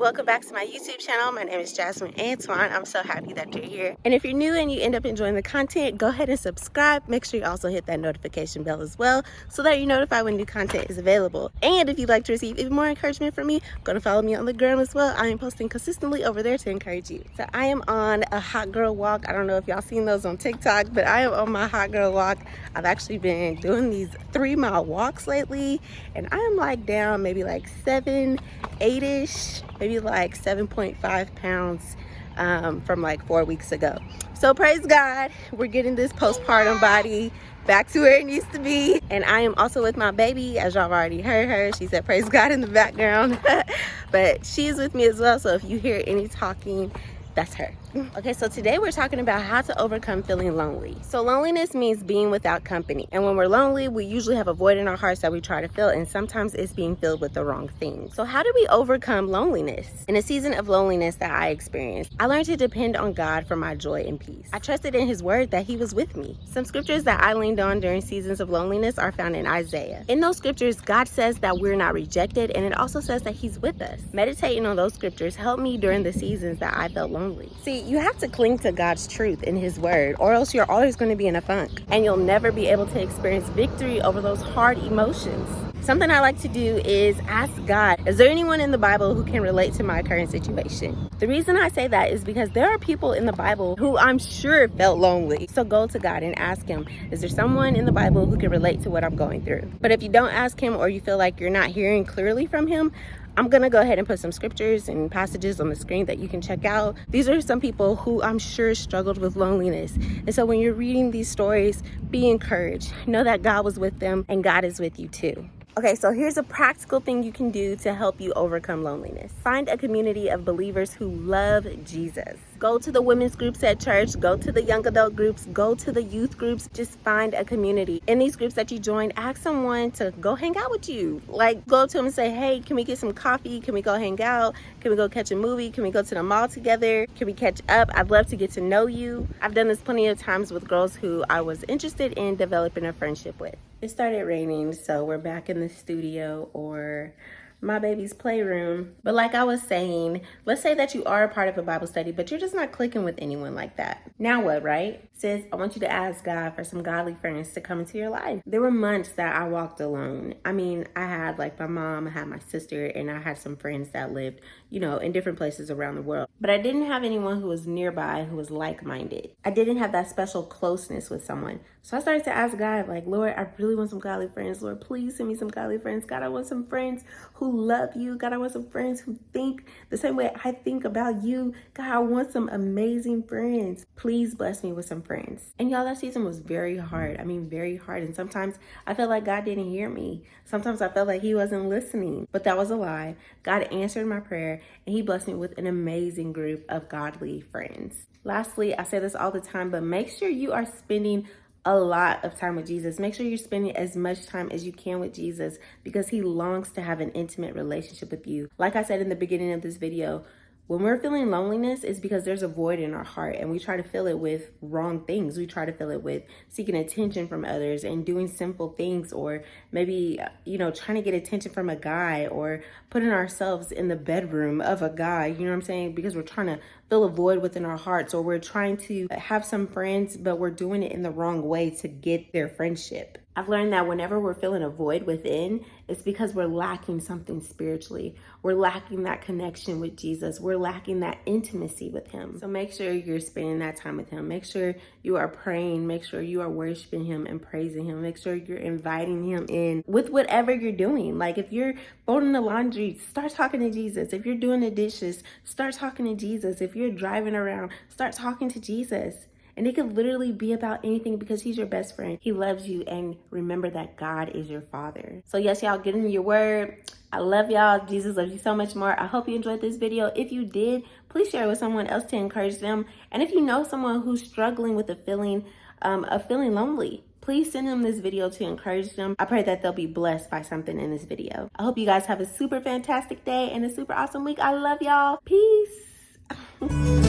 welcome back to my YouTube channel. My name is Jasmine Antoine. I'm so happy that you're here. And if you're new and you end up enjoying the content, go ahead and subscribe. Make sure you also hit that notification bell as well so that you're notified when new content is available. And if you'd like to receive even more encouragement from me, go to follow me on the gram as well. I am posting consistently over there to encourage you. So I am on a hot girl walk. I don't know if y'all seen those on TikTok, but I am on my hot girl walk. I've actually been doing these 3-mile walks lately, and I'm like down maybe like 8-ish, maybe like 7.5 pounds from like 4 weeks ago. So praise God, we're getting this postpartum body back to where it needs to be. And I am also with my baby, as y'all already heard her. She said praise God in the background. But she's with me as well, so if you hear any talking, that's her. Okay, so today we're talking about how to overcome feeling lonely. So loneliness means being without company. And when we're lonely, we usually have a void in our hearts that we try to fill, and sometimes it's being filled with the wrong things. So how do we overcome loneliness? In a season of loneliness that I experienced, I learned to depend on God for my joy and peace. I trusted in His word that He was with me. Some scriptures that I leaned on during seasons of loneliness are found in Isaiah. In those scriptures, God says that we're not rejected, and it also says that He's with us. Meditating on those scriptures helped me during the seasons that I felt lonely. See, you have to cling to God's truth in His word, or else you're always going to be in a funk, and you'll never be able to experience victory over those hard emotions. Something I like to do is ask God, is there anyone in the Bible who can relate to my current situation? The reason I say that is because there are people in the Bible who I'm sure felt lonely. So go to God and ask Him, is there someone in the Bible who can relate to what I'm going through? But if you don't ask Him, or you feel like you're not hearing clearly from Him, I'm gonna go ahead and put some scriptures and passages on the screen that you can check out. These are some people who I'm sure struggled with loneliness. And so when you're reading these stories, be encouraged. Know that God was with them and God is with you too. Okay, so here's a practical thing you can do to help you overcome loneliness. Find a community of believers who love Jesus. Go to the women's groups at church, go to the young adult groups, go to the youth groups. Just find a community. In these groups that you join, ask someone to go hang out with you. Like, go up to them and say, hey, can we get some coffee? Can we go hang out? Can we go catch a movie? Can we go to the mall together? Can we catch up? I'd love to get to know you. I've done this plenty of times with girls who I was interested in developing a friendship with. It started raining, so we're back in the studio, or my baby's playroom. But like I was saying, let's say that you are a part of a Bible study, but you're just not clicking with anyone like that. Now what, right? Sis, I want you to ask God for some godly friends to come into your life. There were months that I walked alone. I mean, I had like my mom, I had my sister, and I had some friends that lived, in different places around the world. But I didn't have anyone who was nearby who was like-minded. I didn't have that special closeness with someone. So I started to ask God, like, Lord, I really want some godly friends. Lord, please send me some godly friends. God, I want some friends who love you. God, I want some friends who think the same way I think about you. God, I want some amazing friends. Please bless me with some friends. And y'all, that season was very hard. I mean, very hard. And sometimes I felt like God didn't hear me. Sometimes I felt like He wasn't listening, but that was a lie. God answered my prayer, and He blessed me with an amazing group of godly friends. Lastly, I say this all the time, but make sure you are spending a lot of time with Jesus. Make sure you're spending as much time as you can with Jesus, because He longs to have an intimate relationship with you. Like I said in the beginning of this video, when we're feeling loneliness, it's because there's a void in our heart, and we try to fill it with wrong things. We try to fill it with seeking attention from others and doing sinful things, or maybe, trying to get attention from a guy, or putting ourselves in the bedroom of a guy, you know what I'm saying? Because we're trying to fill a void within our hearts, or we're trying to have some friends, but we're doing it in the wrong way to get their friendship. I've learned that whenever we're feeling a void within, it's because we're lacking something spiritually. We're lacking that connection with Jesus. We're lacking that intimacy with Him. So make sure you're spending that time with Him. Make sure you are praying. Make sure you are worshiping Him and praising Him. Make sure you're inviting Him in with whatever you're doing. Like if you're folding the laundry, start talking to Jesus. If you're doing the dishes, start talking to Jesus. If you're driving around, start talking to Jesus. And it could literally be about anything, because He's your best friend. He loves you, and remember that God is your Father. So yes, y'all, get in your word. I love y'all. Jesus loves you so much more. I hope you enjoyed this video. If you did, please share it with someone else to encourage them. And if you know someone who's struggling with a feeling of feeling lonely, please send them this video to encourage them. I pray that they'll be blessed by something in this video. I hope you guys have a super fantastic day and a super awesome week. I love y'all. Peace.